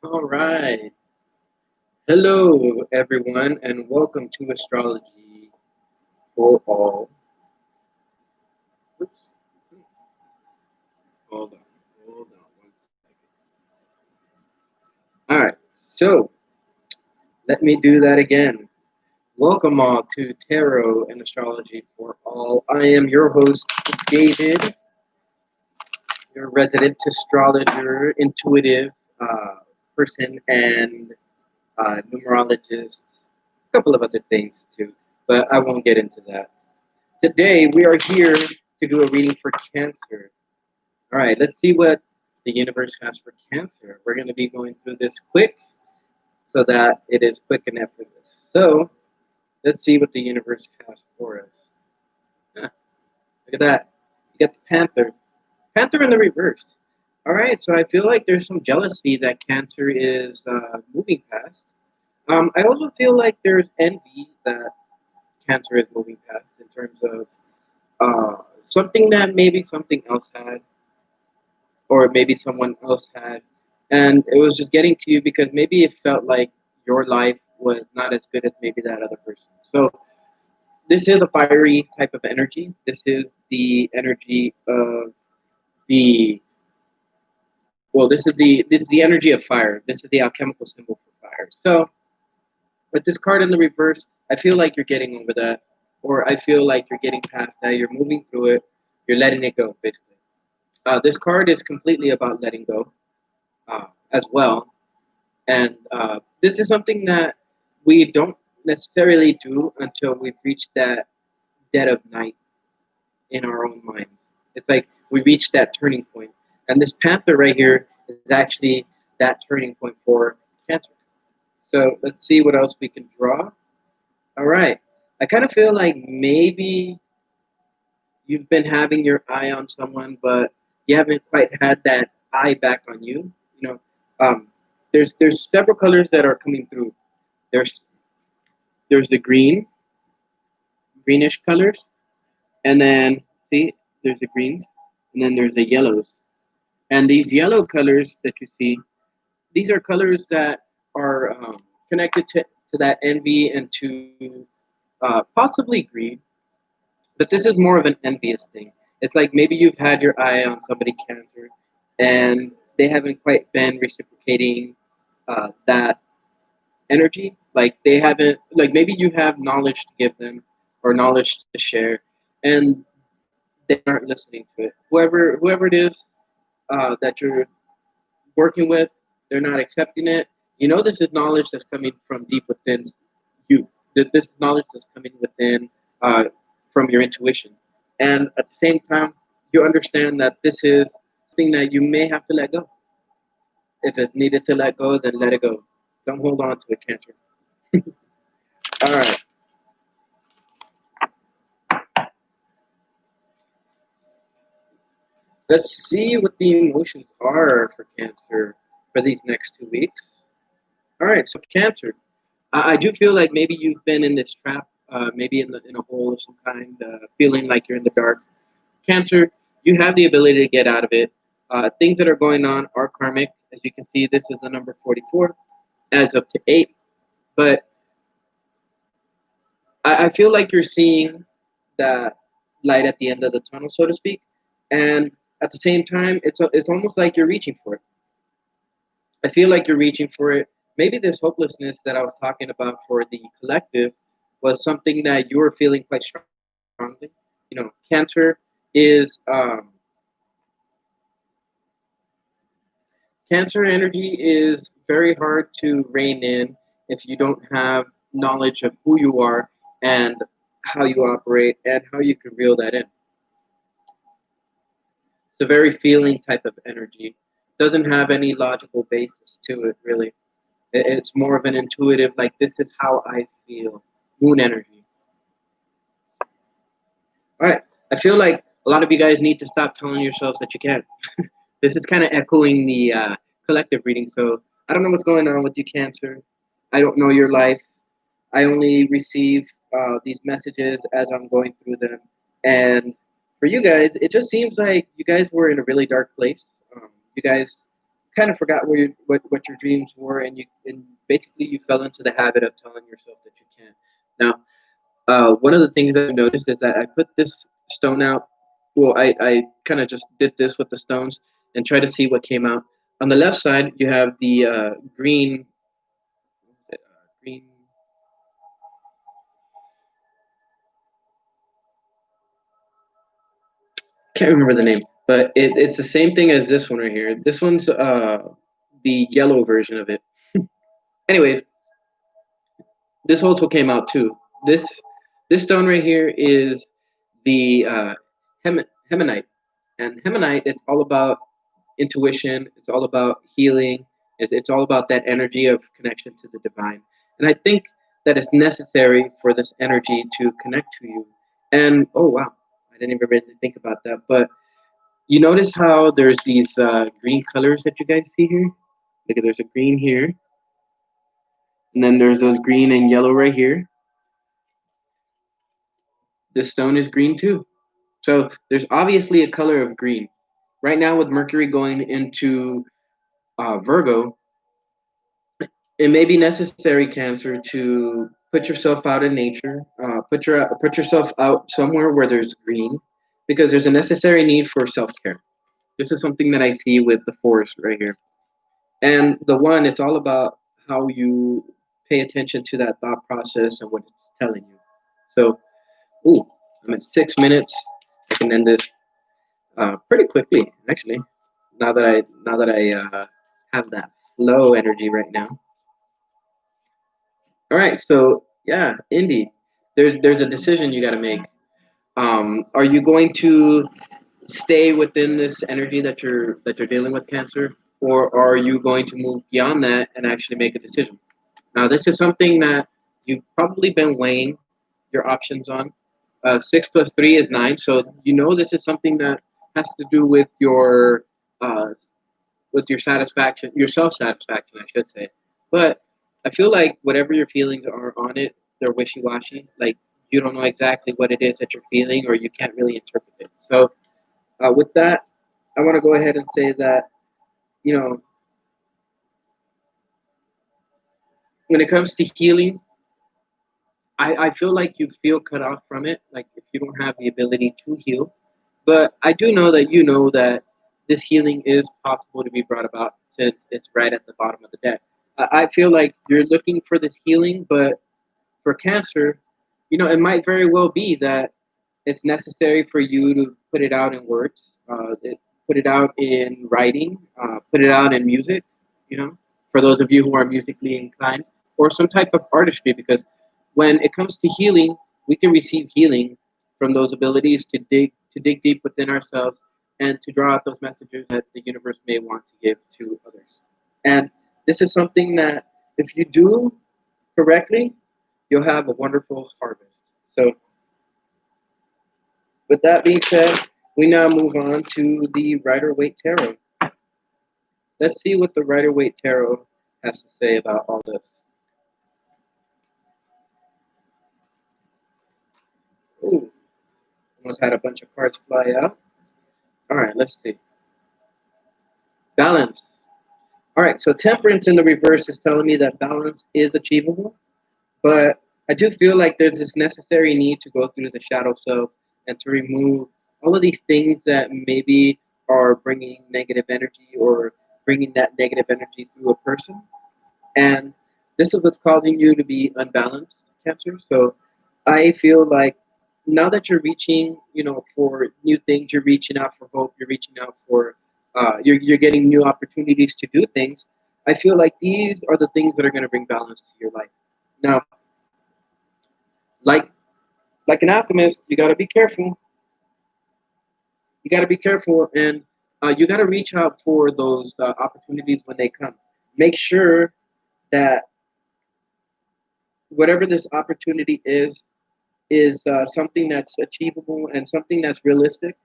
All right. Hello, everyone, and welcome to Astrology for All. Oops. Hold on. Hold on one second. All right. So, let me do that again. Welcome all to Tarot and Astrology for All. I am your host, David, your resident astrologer, intuitive person, and numerologist. A couple of other things too, but I won't get into that. Today, we are here to do a reading for Cancer. All right, let's see what the universe has for Cancer. We're going to be going through this quick so that it is quick and effortless. So, let's see what the universe has for us. Huh, look at that. You got the Panther. Panther in the reverse. All right, so I feel like there's some jealousy that Cancer is moving past. I also feel like there's envy that Cancer is moving past in terms of something that maybe something else had, or maybe someone else had, and it was just getting to you because maybe it felt like your life was not as good as maybe that other person. So this is a fiery type of energy. This is the energy of the this is the energy of fire. This is the alchemical symbol for fire. So with this card in the reverse, I feel like you're getting over that, or I feel like you're getting past that. You're moving through it. You're letting it go, basically. This card is completely about letting go as well. And this is something that we don't necessarily do until we've reached that dead of night in our own minds. It's like we reach that turning point. And this panther right here is actually that turning point for Cancer. So let's see what else we can draw. All right. I kind of feel like maybe you've been having your eye on someone, but you haven't quite had that eye back on you. You know, um, there's several colors that are coming through. There's there's the greenish colors, and then see there's the greens, and then there's the yellows. And these yellow colors that you see, these are colors that are connected to that envy and to possibly greed. But this is more of an envious thing. It's like maybe you've had your eye on somebody Cancer, and they haven't quite been reciprocating that energy. Like they haven't, like maybe you have knowledge to give them or knowledge to share, and they aren't listening to it. Whoever it is that you're working with, they're not accepting it. You know, this is knowledge that's coming from deep within you. This knowledge that's coming within uh, from your intuition, and at the same time, you understand that this is something that you may have to let go. If it's needed to let go, then let it go. Don't hold on to it, Cancer. All right. Let's see what the emotions are for Cancer for these next 2 weeks. All right, so Cancer, I do feel like maybe you've been in this trap, maybe in a hole of some kind, feeling like you're in the dark. Cancer, you have the ability to get out of it. Things that are going on are karmic. As you can see, this is the number 44, adds up to 8. But I feel like you're seeing that light at the end of the tunnel, so to speak. And at the same time, it's almost like you're reaching for it. I feel like you're reaching for it. Maybe this hopelessness that I was talking about for the collective was something that you were feeling quite strongly. Cancer is Cancer energy is very hard to rein in if you don't have knowledge of who you are and how you operate and how you can reel that in. It's a very feeling type of energy. Doesn't have any logical basis to it, really. It's more of an intuitive, like, this is how I feel. Moon energy. All right. I feel like a lot of you guys need to stop telling yourselves that you can't. This is kind of echoing the collective reading. So I don't know what's going on with you, Cancer. I don't know your life. I only receive these messages as I'm going through them. And for you guys, it just seems like you guys were in a really dark place. You guys kind of forgot what your dreams were, and basically you fell into the habit of telling yourself that you can't. Now, one of the things I've noticed is that I put this stone out. Well, I kind of just did this with the stones and try to see what came out. On the left side, you have the green, green. Can't remember the name, but it's the same thing as this one right here. This one's the yellow version of it. Anyways, this also came out too. This this stone right here is the hemonite, and hemonite. It's all about intuition. It's all about healing. It's all about that energy of connection to the divine. And I think that it's necessary for this energy to connect to you. And oh wow, I didn't even really think about that. But you notice how there's these green colors that you guys see here? Look, there's a green here, and then there's those green and yellow right here. This stone is green too. So there's obviously a color of green. Right now, with Mercury going into Virgo, it may be necessary, Cancer, to put yourself out in nature, put yourself out somewhere where there's green, because there's a necessary need for self care. This is something that I see with the forest right here. And the one, it's all about how you pay attention to that thought process and what it's telling you. So, ooh, I'm at 6 minutes. I can end this pretty quickly, actually. Now that I have that flow energy right now. All right, so yeah, Indy, there's a decision you got to make. Are you going to stay within this energy that you're dealing with, Cancer, or are you going to move beyond that and actually make a decision? Now, this is something that you've probably been weighing your options on. 6 plus 3 is 9, so you know this is something that has to do uh, with your satisfaction, your self satisfaction, I should say. But I feel like whatever your feelings are on it, they're wishy washy. Like you don't know exactly what it is that you're feeling, or you can't really interpret it. So with that, I want to go ahead and say that you know when it comes to healing, I feel like you feel cut off from it, like if you don't have the ability to heal. But I do know that you know that this healing is possible to be brought about since it's right at the bottom of the deck. I feel like you're looking for this healing, but for Cancer, it might very well be that it's necessary for you to put it out in words, put it out in writing, put it out in music, for those of you who are musically inclined, or some type of artistry, because when it comes to healing, we can receive healing from those abilities to dig deep within ourselves and to draw out those messages that the universe may want to give to others. And this is something that if you do correctly, you'll have a wonderful harvest. So, with that being said, we now move on to the Rider Waite Tarot. Let's see what the Rider Waite Tarot has to say about all this. Ooh, almost had a bunch of cards fly out. All right, let's see. Balance. All right, so Temperance in the reverse is telling me that balance is achievable, but I do feel like there's this necessary need to go through the shadow self and to remove all of these things that maybe are bringing negative energy or bringing that negative energy through a person. And this is what's causing you to be unbalanced, Cancer. So I feel like now that you're reaching, for new things, you're reaching out for hope, you're reaching out for, you're getting new opportunities to do things. I feel like these are the things that are going to bring balance to your life. Now, like like an alchemist, you got to be careful. You got to be careful, and you got to reach out for those opportunities when they come. Make sure that whatever this opportunity is something that's achievable and something that's realistic.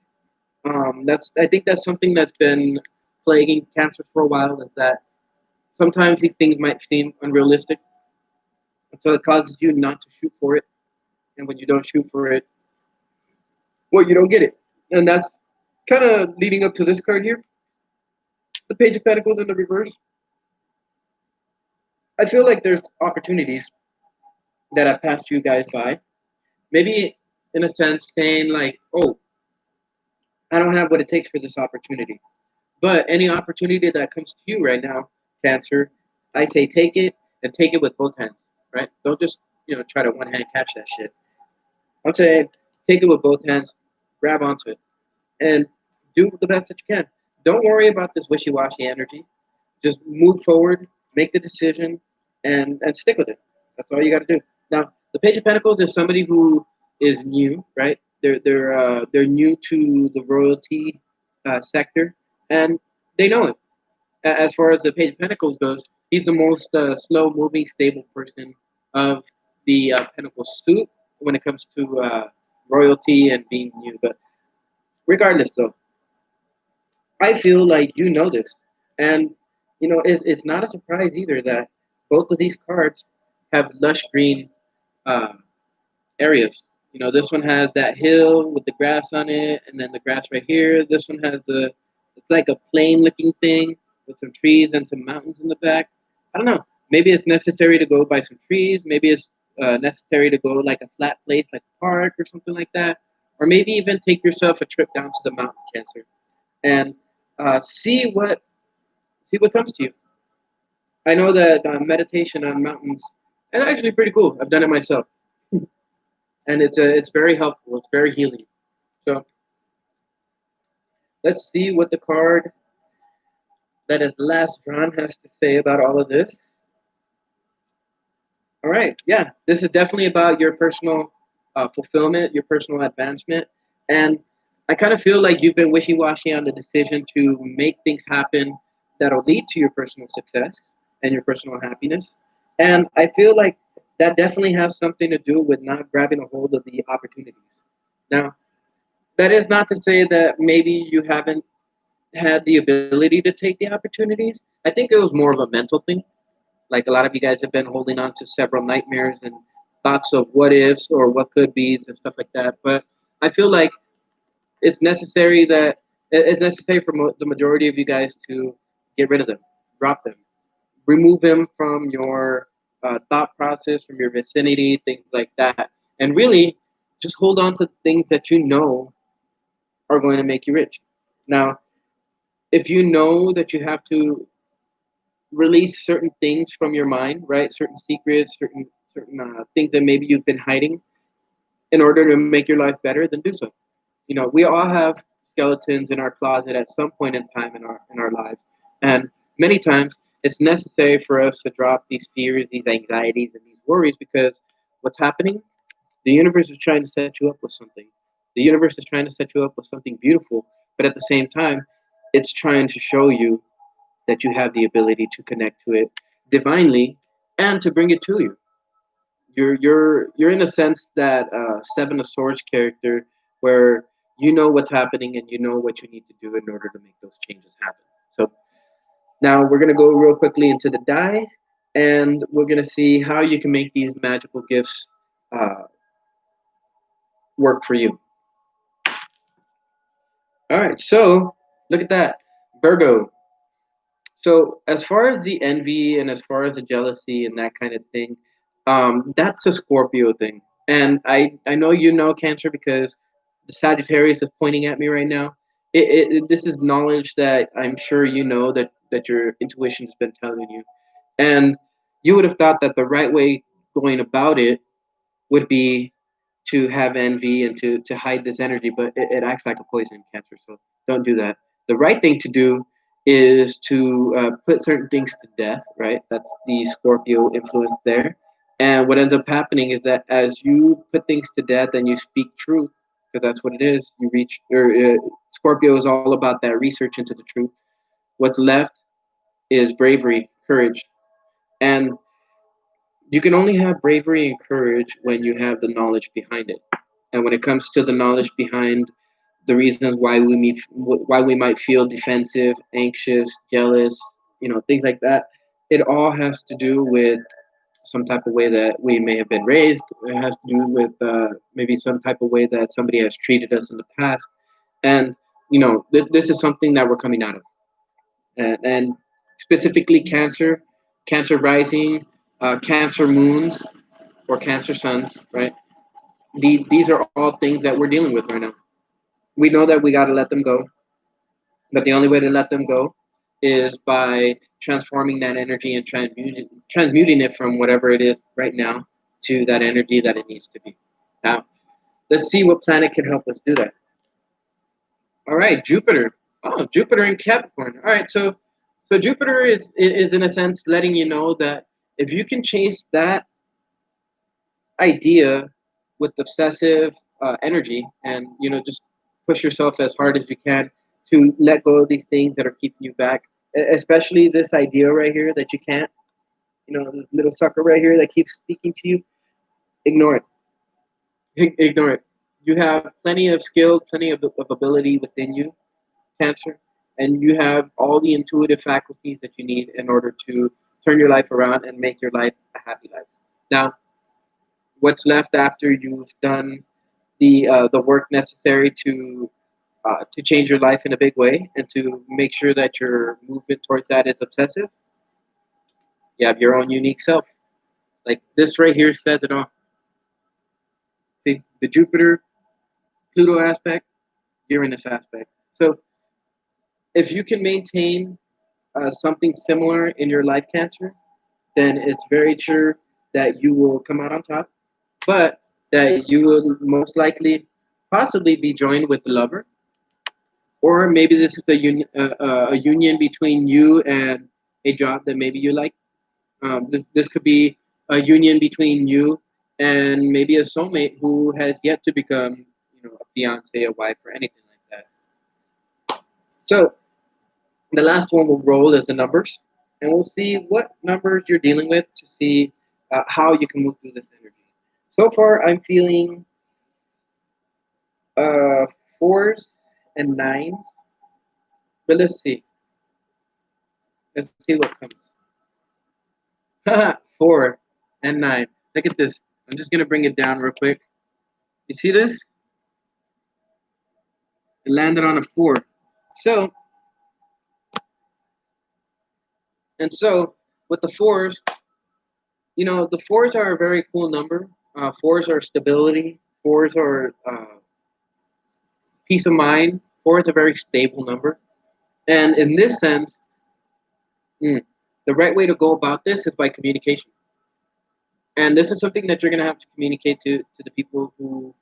I think that's something that's been plaguing Cancer for a while. Is that sometimes these things might seem unrealistic, so it causes you not to shoot for it. And when you don't shoot for it, well, you don't get it. And that's kind of leading up to this card here. The Page of Pentacles in the reverse. I feel like there's opportunities that have passed you guys by. Maybe in a sense saying like, oh, I don't have what it takes for this opportunity. But any opportunity that comes to you right now, Cancer, I say take it and take it with both hands, right? Don't just, try to one hand catch that shit. I'm saying take it with both hands, grab onto it, and do the best that you can. Don't worry about this wishy-washy energy. Just move forward, make the decision, and stick with it. That's all you got to do. Now, the Page of Pentacles is somebody who is new, right? They're new to the royalty sector, and they know it. As far as the Page of Pentacles goes, he's the most slow-moving, stable person of the Pentacle suit when it comes to royalty and being new. But regardless, though, I feel like you know this, and it's not a surprise either that both of these cards have lush green uh, areas. This one has that hill with the grass on it, and then the grass right here. This one has it's like a plain-looking thing with some trees and some mountains in the back. I don't know. Maybe it's necessary to go by some trees. Maybe it's necessary to go like a flat place, like a park or something like that, or maybe even take yourself a trip down to the mountain, Cancer, and see what comes to you. I know that meditation on mountains is actually pretty cool. I've done it myself, and it's very helpful. It's very healing. So let's see what the card that is last drawn has to say about all of this. All right, yeah, this is definitely about your personal fulfillment, your personal advancement, and I kind of feel like you've been wishy-washy on the decision to make things happen that'll lead to your personal success and your personal happiness, and I feel like that definitely has something to do with not grabbing a hold of the opportunities. Now, that is not to say that maybe you haven't had the ability to take the opportunities. I think it was more of a mental thing. Like a lot of you guys have been holding on to several nightmares and thoughts of what ifs or what could be's and stuff like that. But I feel like it's necessary for the majority of you guys to get rid of them, drop them, remove them from your thought process, from your vicinity, things like that, and really just hold on to things that you know are going to make you rich. Now, if you know that you have to release certain things from your mind, right? Certain secrets, certain things that maybe you've been hiding in order to make your life better, then do so. We all have skeletons in our closet at some point in time in our lives, and many times it's necessary for us to drop these fears, these anxieties, and these worries because what's happening? The universe is trying to set you up with something. The universe is trying to set you up with something beautiful, but at the same time, it's trying to show you that you have the ability to connect to it divinely and to bring it to you. You're in a sense that Seven of Swords character where you know what's happening and you know what you need to do in order to make those changes happen. So now we're gonna go real quickly into the die, and we're gonna see how you can make these magical gifts uh, work for you. All right, so look at that, Virgo. So as far as the envy and as far as the jealousy and that kind of thing, that's a Scorpio thing. And I know you know Cancer because the Sagittarius is pointing at me right now. This is knowledge that I'm sure you know that your intuition has been telling you. And you would have thought that the right way going about it would be to have envy and to hide this energy, but it acts like a poison, Cancer. So don't do that. The right thing to do is to put certain things to death, right? That's the Scorpio influence there. And what ends up happening is that as you put things to death and you speak truth, because that's what it is, you reach, or Scorpio is all about that research into the truth. What's left is bravery, courage. And you can only have bravery and courage when you have the knowledge behind it. And when it comes to the knowledge behind the reasons why we might feel defensive, anxious, jealous, things like that, it all has to do with some type of way that we may have been raised. It has to do with maybe some type of way that somebody has treated us in the past. And this is something that we're coming out of. and specifically Cancer, Cancer rising, Cancer moons, or Cancer suns, right? These are all things that we're dealing with right now. We know that we got to let them go, but the only way to let them go is by transforming that energy and transmuting it from whatever it is right now to that energy that it needs to be. Now, let's see what planet can help us do that. All right, Jupiter. Oh, Jupiter in Capricorn. All right, so Jupiter is in a sense letting you know that if you can chase that idea with obsessive energy, and just push yourself as hard as you can to let go of these things that are keeping you back, especially this idea right here that you can't, this little sucker right here that keeps speaking to you. Ignore it. Ignore it. You have plenty of skill, plenty of ability within you, Cancer, and you have all the intuitive faculties that you need in order to turn your life around and make your life a happy life. Now, what's left after you've done the work necessary to change your life in a big way and to make sure that your movement towards that is obsessive? You have your own unique self. Like this right here says it all. See, the Jupiter Pluto aspect, Uranus aspect. So if you can maintain something similar in your life, Cancer, then it's very sure that you will come out on top, but that you will most likely possibly be joined with the lover, or maybe this is a union between you and a job that maybe you like. This could be a union between you and maybe a soulmate who has yet to become, a fiance, a wife, or anything like that. So the last one will roll as the numbers, and we'll see what numbers you're dealing with to see how you can move through this energy. So far, I'm feeling uh, fours and nines, but let's see. Let's see what comes. 4 and 9. Look at this. I'm just gonna bring it down real quick. You see this? It landed on a 4. So so with the fours, the fours are a very cool number. Fours are stability. Fours are peace of mind. 4 is a very stable number. And in this sense, the right way to go about this is by communication. And this is something that you're going to have to communicate to the people who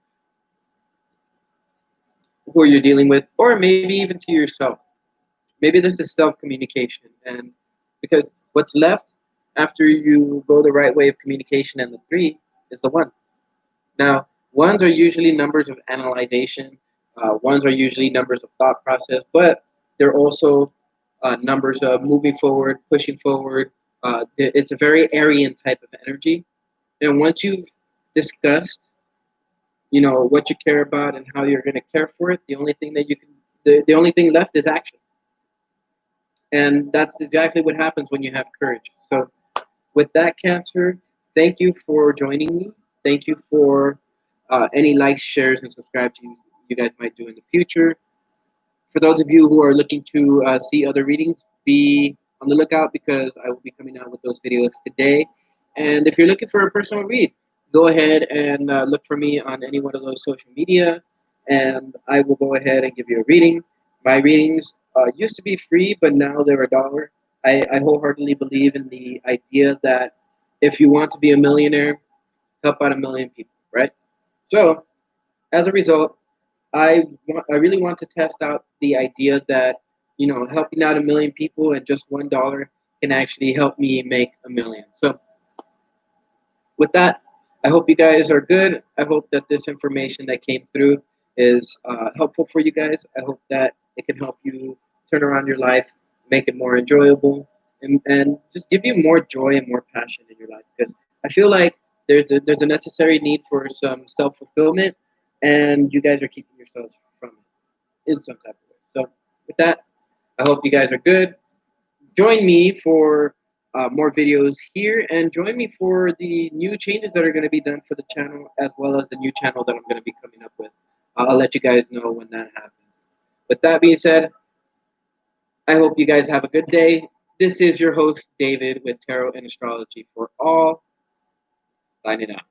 you're dealing with, or maybe even to yourself. Maybe this is self-communication. And because what's left after you go the right way of communication and the 3 is the 1. Now, 1s are usually numbers of analyzation. 1s are usually numbers of thought process, but they're also numbers of moving forward, pushing forward. It's a very Aryan type of energy. And once you've discussed, what you care about and how you're going to care for it, the only thing that you can, the only thing left is action. And that's exactly what happens when you have courage. So, with that, Cancer, thank you for joining me. Thank you for any likes, shares, and subscribes you guys might do in the future. For those of you who are looking to see other readings, be on the lookout because I will be coming out with those videos today. And if you're looking for a personal read, go ahead and look for me on any one of those social media, and I will go ahead and give you a reading. My readings used to be free, but now they're $1. I wholeheartedly believe in the idea that if you want to be a millionaire, help out a million people, right? So, as a result, I really want to test out the idea that helping out a million people and just $1 can actually help me make a million. So with that, I hope you guys are good. I hope that this information that came through is helpful for you guys. I hope that it can help you turn around your life, make it more enjoyable, and just give you more joy and more passion in your life. Because I feel like there's a necessary need for some self fulfillment, and you guys are keeping yourselves from it in some type of way. So with that, I hope you guys are good. Join me for more videos here, and join me for the new changes that are going to be done for the channel, as well as the new channel that I'm going to be coming up with. I'll let you guys know when that happens. With that being said, I hope you guys have a good day. This is your host, David, with Tarot and Astrology for All, signing out.